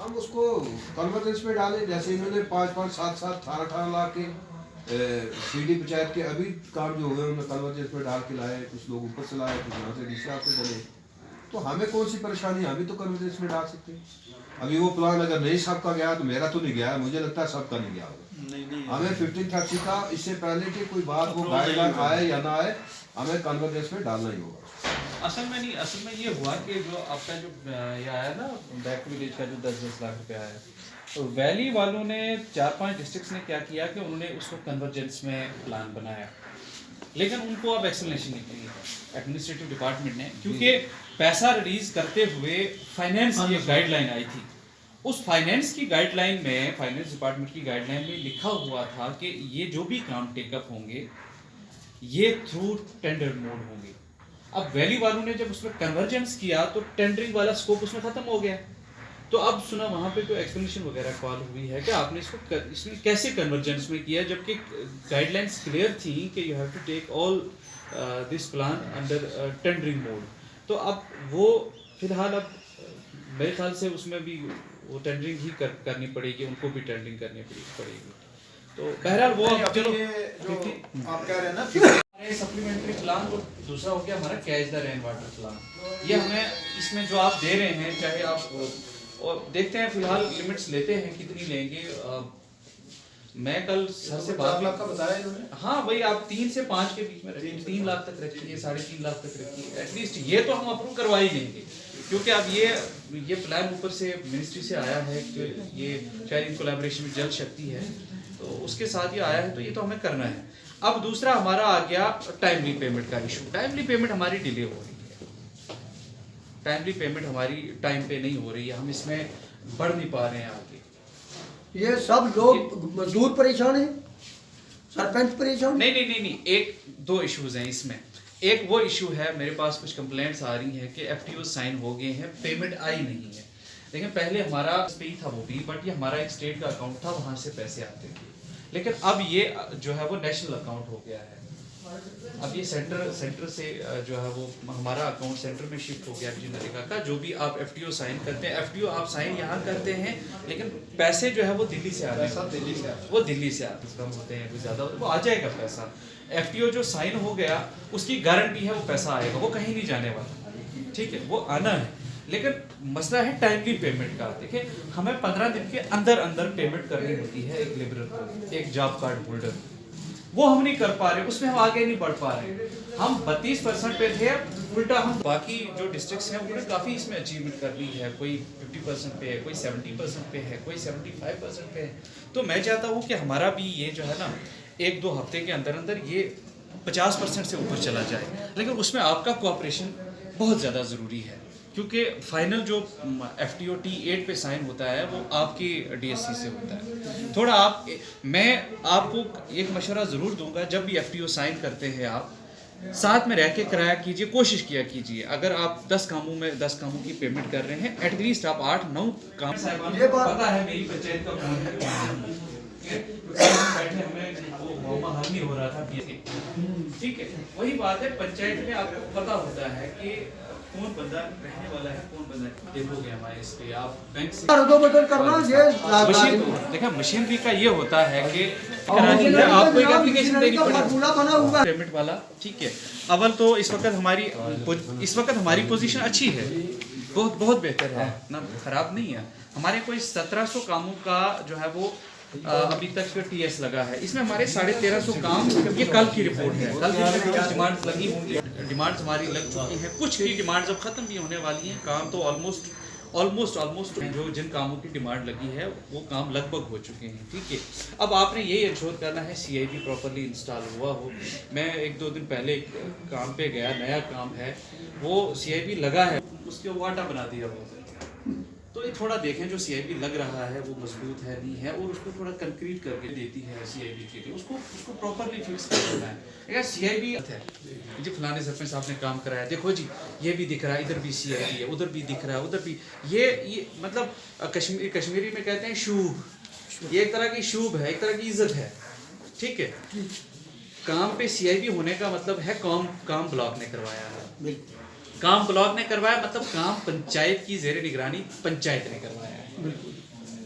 हम उसको कन्वर्जेंस में डालें, जैसे इन्होंने 5-5, 7-7, 18-18 लाख के सीडी पंचायत के अभी काम जो हुए उन्होंने कन्वर्जेंस में डाल के लाए, कुछ लोग ऊपर से लाए, कुछ यहाँ से डीसी ऑफिस डले। तो हमें कौन सी परेशानी, हम भी तो कन्वर्जेंस में डाल सकते हैं। अभी वो प्लान अगर नहीं सबका गया तो मेरा तो नहीं गया, मुझे लगता है सबका नहीं गया होगा। हमें 1530 का इससे पहले की कोई बात वो गाइडलाइन आए या ना आए, हमें कन्वर्जेंस में डालना ही होगा। असल में नहीं, असल में ये हुआ कि जो आपका जो ये आया ना बैक विलेज का जो 10-10 लाख रुपया आया, तो वैली वालों ने 4-5 डिस्ट्रिक्ट्स ने क्या किया कि उन्होंने उसको कन्वर्जेंस में प्लान बनाया, लेकिन उनको अब एक्सप्लेनेशन नहीं दी एडमिनिस्ट्रेटिव डिपार्टमेंट ने, क्योंकि पैसा रिलीज करते हुए फाइनेंस की एक गाइडलाइन आई थी। उस फाइनेंस की गाइडलाइन में, फाइनेंस डिपार्टमेंट की गाइडलाइन में लिखा हुआ था कि ये जो भी काम टेकअप होंगे ये थ्रू टेंडर मोड होंगे। अब वैली वालों ने जब उसमें कन्वर्जेंस किया तो टेंडरिंग वाला स्कोप उसमें खत्म हो गया। तो अब सुना वहाँ पे तो एक्सप्लेनेशन वगैरह कॉल हुई है कि आपने इसको इसमें कैसे कन्वर्जेंस में किया, जबकि गाइडलाइंस क्लियर थी कि you have to take all this plan under tendering mode. तो अब वो फिलहाल अब मेरे ख्याल से उसमें भी वो टेंडरिंग ही करनी पड़ेगी, उनको भी टेंडरिंग करनी पड़ेगी। तो बहरहाल वो चलो जो आप कह रहे हैं ना सप्लीमेंट्री प्लान, और दूसरा हो गया हमारा catch the rain water plan. ये हमें इसमें जो आप दे रहे हैं, चाहे आप और देखते हैं फिलहाल लिमिट्स लेते हैं कितनी लेंगे। मैं कल सर से बात 4 लाख का बताया इन्होंने। हाँ वही आप 3 से 5 के बीच में रखिए, 3 लाख तक रखिए, 3.5 लाख तक रखिए एटलीस्ट। ये तो हम अप्रूव करवा ही देंगे, क्योंकि अब ये प्लान ऊपर से मिनिस्ट्री से आया है कि ये शायद इन कोलैबोरेशन में जल शक्ति है, तो उसके साथ ये आया है, तो ये तो हमें करना है। अब दूसरा हमारा आ गया टाइमली पेमेंट का इशू। टाइमली पेमेंट हमारी डिले हो रही है, टाइमली पेमेंट हमारी टाइम पे नहीं हो रही है, हम इसमें बढ़ नहीं पा रहे हैं आगे। ये सब लोग मजदूर परेशान हैं, सरपंच परेशान? नहीं, 1-2 इश्यूज हैं इसमें। एक वो इशू है, मेरे पास कुछ कंप्लेंट्स आ रही हैं कि एफटीओ साइन हो गए हैं, पेमेंट आई नहीं है। लेकिन पहले हमारा पे ही था वो भी, बट ये हमारा एक स्टेट का अकाउंट था, वहाँ से पैसे आते थे। लेकिन अब ये जो है वो नेशनल अकाउंट हो गया है। अब ये सेंटर से जो है वो हमारा अकाउंट सेंटर में शिफ्ट हो गया नरेगा का। जो भी आप एफटीओ साइन करते हैं, एफटीओ आप साइन यहाँ करते हैं, लेकिन पैसे जो है वो दिल्ली से आते हैं, वो दिल्ली से आते कम होते हैं, कुछ ज़्यादा वो आ जाएगा पैसा। एफटीओ जो साइन हो गया उसकी गारंटी है वो पैसा आएगा, वो कहीं नहीं जाने वाला, ठीक है, वो आना है। लेकिन मसला है टाइमली पेमेंट का। देखिए हमें 15 दिन के अंदर अंदर पेमेंट करनी होती है एक लेबरर को, एक जॉब कार्ड होल्डर, वो हम नहीं कर पा रहे, उसमें हम आगे नहीं बढ़ पा रहे। हम 32% पे थे, उल्टा हम बाकी जो डिस्ट्रिक्ट्स हैं उन्होंने काफ़ी इसमें अचीवमेंट कर ली है। कोई 50% पे है, कोई 70% पे है, कोई 75% पे है। तो मैं चाहता हूँ कि हमारा भी ये जो है ना 1-2 हफ्ते के अंदर अंदर ये 50% से ऊपर चला जाए। लेकिन उसमें आपका कोऑपरेशन बहुत ज़्यादा ज़रूरी है, क्योंकि फाइनल जो एफटीओ T8 पे साइन होता है वो आपकी डीएससी से होता है। थोड़ा मैं आपको एक मशवरा ज़रूर दूंगा, जब भी एफटीओ साइन करते हैं आप साथ में रह के कराया कीजिए, कोशिश किया कीजिए। अगर आप 10 कामों की पेमेंट कर रहे हैं, एटलीस्ट आप 8-9 काम पता है मेरी पंचायत का कौन है, बैठे हमें वो हल नहीं हो रहा था, ठीक है। वही बात है, पंचायत में आपको पता होता है कि कौन बंदा रहने वाला है, कौन बंदा देखोगे हमारे इस पे। आप बैंक से करना ये देखा मशीनरी का ये होता है कि आपको एक एप्लीकेशन देनी पड़ेगी पेमेंट वाला, ठीक है। अव्वल तो इस वक्त हमारी पोजीशन अच्छी है, बहुत बेहतर है ना, खराब नहीं है। हमारे कोई 1700 कामों का जो है वो अभी तक टीएस लगा है। इसमें हमारे 1350 काम, ये कल की रिपोर्ट है, कल की डिमांड्स लगी होंगी, डिमांड्स हमारी लग चुकी हैं, कुछ की डिमांड्स अब खत्म भी होने वाली हैं। काम तो ऑलमोस्ट जो जिन कामों की डिमांड लगी है वो काम लगभग हो चुके हैं, ठीक है। अब आपने यही इंश्योर करना है CIP प्रॉपर्ली इंस्टॉल हुआ हो। मैं 1-2 दिन पहले काम पे गया, नया काम है, वो CIP लगा है, उसके वाटा बना दिया वो। तो ये थोड़ा देखें जो CIP लग रहा है वो मजबूत है नहीं है, और उसको थोड़ा कंक्रीट करके देती है CIP के लिए, उसको प्रॉपर्ली फिक्स करना है। अगर CIP है जी फलाने सरपंच साहब ने काम कराया, देखो जी ये भी दिख रहा है, इधर भी CIP है, उधर भी दिख रहा है, उधर भी ये मतलब कश्मीरी में कहते हैं शुभ, ये एक तरह की शुभ है, एक तरह की इज्जत है, ठीक है। काम पे CIP होने का मतलब है काम ब्लॉक ने करवाया है, काम ब्लॉक ने करवाया मतलब काम पंचायत की जेर निगरानी पंचायत ने करवाया है।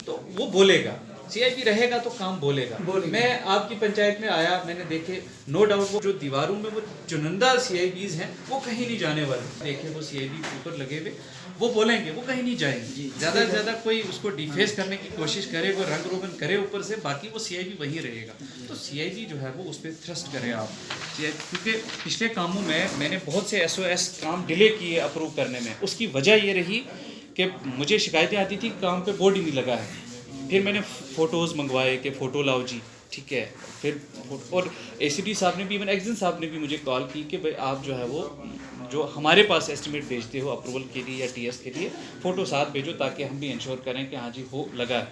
तो वो बोलेगा, सीआईबी रहेगा तो काम बोलेगा। मैं आपकी पंचायत में आया, मैंने देखे नो डाउट वो जो दीवारों में वो चुनिंदा सीआईबीज हैं वो कहीं नहीं जाने वाले। देखे वो सीआईबी ऊपर लगे हुए, वो बोलेंगे, वो कहीं नहीं जाएंगे। ज़्यादा से ज़्यादा कोई उसको डिफेस करने की कोशिश करे, वो रंग रोगन करे ऊपर से, बाकी वो सीआईबी वहीं रहेगा। तो सीआईबी जो है वो उस पर थ्रस्ट करें आप, क्योंकि पिछले कामों में मैंने बहुत से एसओएस काम डिले किए अप्रूव करने में। उसकी वजह ये रही कि मुझे शिकायतें आती थी काम पे बोर्ड ही नहीं लगा है। फिर मैंने फ़ोटोज़ मंगवाए कि फ़ोटो लाओ जी, ठीक है। फिर और एसीडी साहब ने भी, इवन एक्जन साहब ने भी मुझे कॉल की कि भाई आप जो है वो जो हमारे पास एस्टिमेट भेजते हो अप्रूवल के लिए या टीएस के लिए, फ़ोटो साथ भेजो ताकि हम भी इंश्योर करें कि हाँ जी हो लगा है।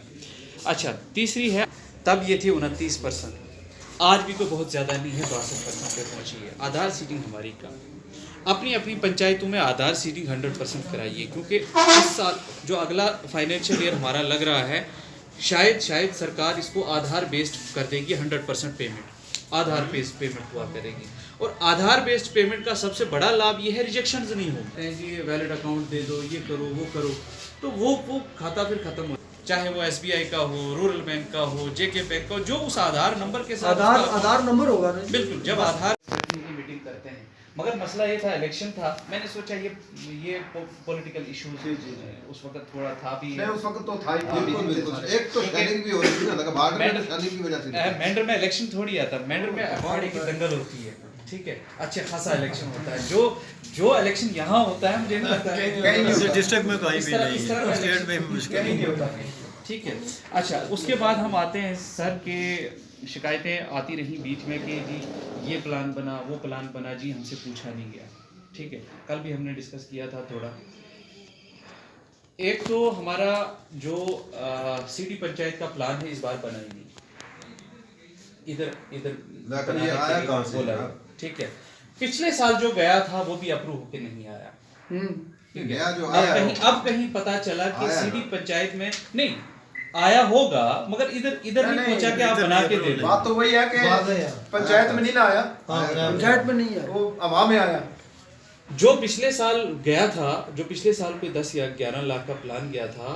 अच्छा, तीसरी है, तब ये थी 29%, आज भी कोई बहुत ज़्यादा नहीं है, 62% पे पहुँची है। आधार सीडिंग हमारी कम, अपनी अपनी पंचायतों में आधार सीडिंग 100% कराइए, क्योंकि इस साल जो अगला फाइनेंशियल ईयर हमारा लग रहा है, शायद सरकार इसको आधार बेस्ड कर देगी। 100% पेमेंट आधार बेस्ड पेमेंट हुआ करेगी। और आधार बेस्ड पेमेंट का सबसे बड़ा लाभ ये है, रिजेक्शंस नहीं होते हैं जी, वैलिड अकाउंट दे दो, ये करो वो करो, तो वो खाता फिर खत्म हो, चाहे वो एसबीआई का हो, रूरल बैंक का हो, जेके बैंक का हो, जो उस आधार नंबर के साथ आधार नंबर होगा ना। बिल्कुल, जब आधार की मीटिंग करते हैं। मगर मसला ये था, इलेक्शन था, मैंने सोचा ये पॉलिटिकल इश्यूज उस वक्त थोड़ा था भी, नहीं उस वक्त तो था ही। बिल्कुल। एक तो शेलिंग भी हो रही थी ना, लगा बाढ़ में शेलिंग की वजह से। मेंढर में इलेक्शन थोड़ी आता, मेंढर में अखाड़े की दंगल होती है, ठीक है, अच्छे खासा इलेक्शन होता है। जो इलेक्शन यहाँ होता है मुझे नहीं लगता है डिस्ट्रिक्ट में कहीं भी नहीं है, स्टेट में मुश्किल नहीं होता, ठीक है। अच्छा, उसके बाद हम आते हैं सर के शिकायतें आती रही बीच में कि जी ये प्लान बना, वो प्लान बना, जी हमसे पूछा नहीं गया, ठीक है। कल भी हमने डिस्कस किया था थोड़ा। एक तो हमारा जो सीडी पंचायत का प्लान है इस बार बना ही नहीं, इधर ये आया कहाँ से बोला, ठीक है। पिछले साल जो गया था वो भी अप्रूव होकर नहीं आया। गया जो आया अब कहीं पता चला कि सीडी पंचायत में नहीं आया होगा, मगर इधर नहीं पहुंचा के आप बना के दे दो। बात तो वही है कि पंचायत में नहीं ना आया, पंचायत में नहीं है, वो अवाम में आया। जो पिछले साल गया था, जो पिछले साल कोई 10 या 11 लाख का प्लान गया था,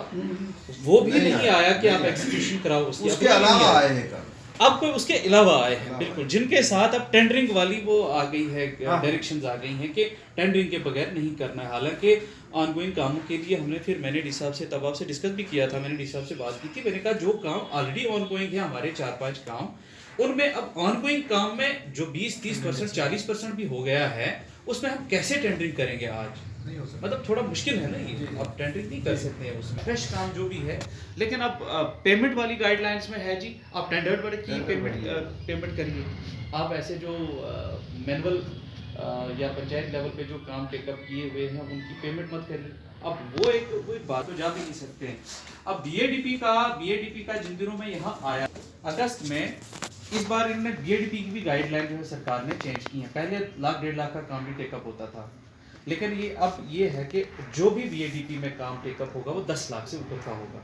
वो भी नहीं आया कि आप एग्जीक्यूशन कराओ उसके अलावा आए हैं। अब कोई उसके अलावा आए हैं, बिल्कुल, जिनके साथ अब टेंडरिंग वाली वो आ गई है, डायरेक्शंस आ गई हैं कि टेंडरिंग के बगैर नहीं करना है। हालांकि ऑनगोइंग कामों के लिए हमने फिर मैंने डी साहब से तब आपसे डिस्कस भी किया था, मैंने डी साहब से बात की थी, मैंने कहा जो काम ऑलरेडी ऑनगोइंग है हमारे 4-5 काम, उनमें अब ऑनगोइंग काम में जो 20-30%, 40% भी हो गया है, उसमें हम कैसे टेंडरिंग करेंगे आज? मतलब थोड़ा मुश्किल है ना ये, अब टेंडरिंग नहीं कर सकते हैं उसमें, फ्रेश काम जो भी है। लेकिन अब पेमेंट वाली गाइडलाइंस में है जी, आप टेंडर पर की पेमेंट करिए। आप ऐसे जो मैनुअल या पंचायत लेवल पे जो काम टेकअप किए हुए हैं उनकी पेमेंट मत करिए। अब वो एक बात तो जा भी नहीं सकते हैं। अब बीएडीपी का जिन दिनों में यहाँ आया अगस्त में, इस बार इन्होंने बीएडीपी की भी गाइडलाइन जो है सरकार ने चेंज की है। पहले 1.5 लाख का काम भी टेकअप होता था, लेकिन अब ये है कि जो भी बीएडीपी में काम टेकअप होगा वो 10 लाख से ऊपर का होगा,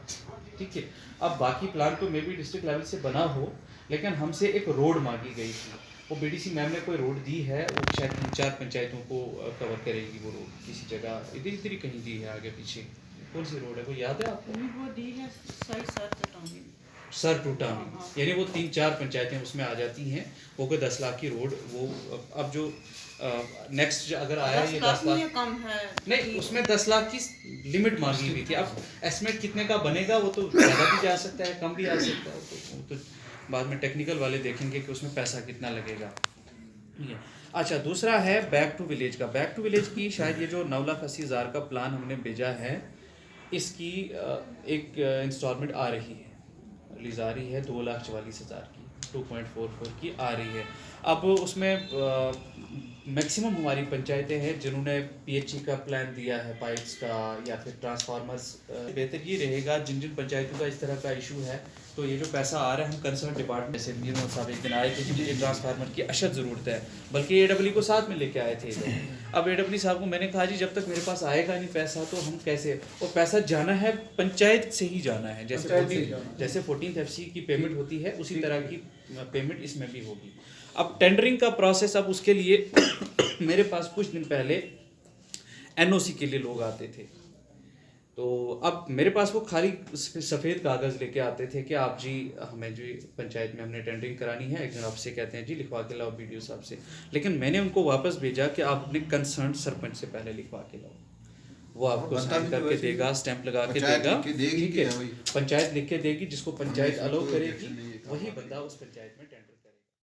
ठीक है। अब बाकी प्लान तो मे भी डिस्ट्रिक्ट लेवल से बना हो, लेकिन हमसे एक रोड मांगी गई थी, वो बीडीसी मैम ने कोई रोड दी है, वो शायद 3-4 पंचायतों को कवर करेगी वो रोड, किसी जगह इधर ही कहीं दी है आगे पीछे। कौन सी रोड है वो याद है आपको? वो दी है सर टूटा, यानी वो 3-4 पंचायतें उसमें आ जाती हैं। वो कोई 10 लाख की रोड, वो अब जो नेक्स्ट अगर आया ये 10 लाख कम है नहीं, उसमें 10 लाख की लिमिट मांगी हुई थी। अब एस्टिमेट कितने का बनेगा वो तो ज़्यादा भी जा सकता है, कम भी आ सकता है, तो बाद में टेक्निकल वाले देखेंगे कि उसमें पैसा कितना लगेगा। अच्छा, दूसरा है बैक टू विलेज का। बैक टू विलेज की शायद ये जो 9,80,000 का प्लान हमने भेजा है, इसकी एक इंस्टॉलमेंट आ रही है, रिलीज आ रही है 2,44,000 की, 2.44 की आ रही है। अब उसमें मैक्सिमम हमारी पंचायतें हैं जिन्होंने पीएचई का प्लान दिया है, पाइप्स का या फिर ट्रांसफार्मर्स। बेहतर ये रहेगा जिन जिन पंचायतों का इस तरह का इशू है, तो ये जो पैसा आ रहा है हम कंसर्न डिपार्टमेंट से, मीर साहब एक दिन आए थे कि मुझे ट्रांसफार्मर की अशद ज़रूरत है, बल्कि एडब्ल्यू को साथ में लेके आए थे इधर। अब एडब्ल्यू साहब को मैंने कहा जी जब तक मेरे पास आएगा नहीं पैसा तो हम कैसे, और पैसा जाना है पंचायत से ही जाना है, जैसे 14th FC की पेमेंट होती है उसी तरह की पेमेंट इसमें भी होगी। अब टेंडरिंग का प्रोसेस, अब उसके लिए मेरे पास कुछ दिन पहले एनओसी के लिए लोग आते थे, तो अब मेरे पास वो खाली सफ़ेद कागज़ लेके आते थे कि आप जी हमें जी पंचायत में हमने टेंडरिंग करानी है, एक दिन आपसे कहते हैं जी लिखवा के लाओ BDO साहब से, लेकिन मैंने उनको वापस भेजा कि आप अपने कंसर्न सरपंच से पहले लिखवा के लाओ, वो आपको साइन करके देगा, स्टैंप लगा के देगा, ठीक है, पंचायत लिख के देगी, जिसको पंचायत अलाउ करेगी वही बंदा उस पंचायत में टेंडर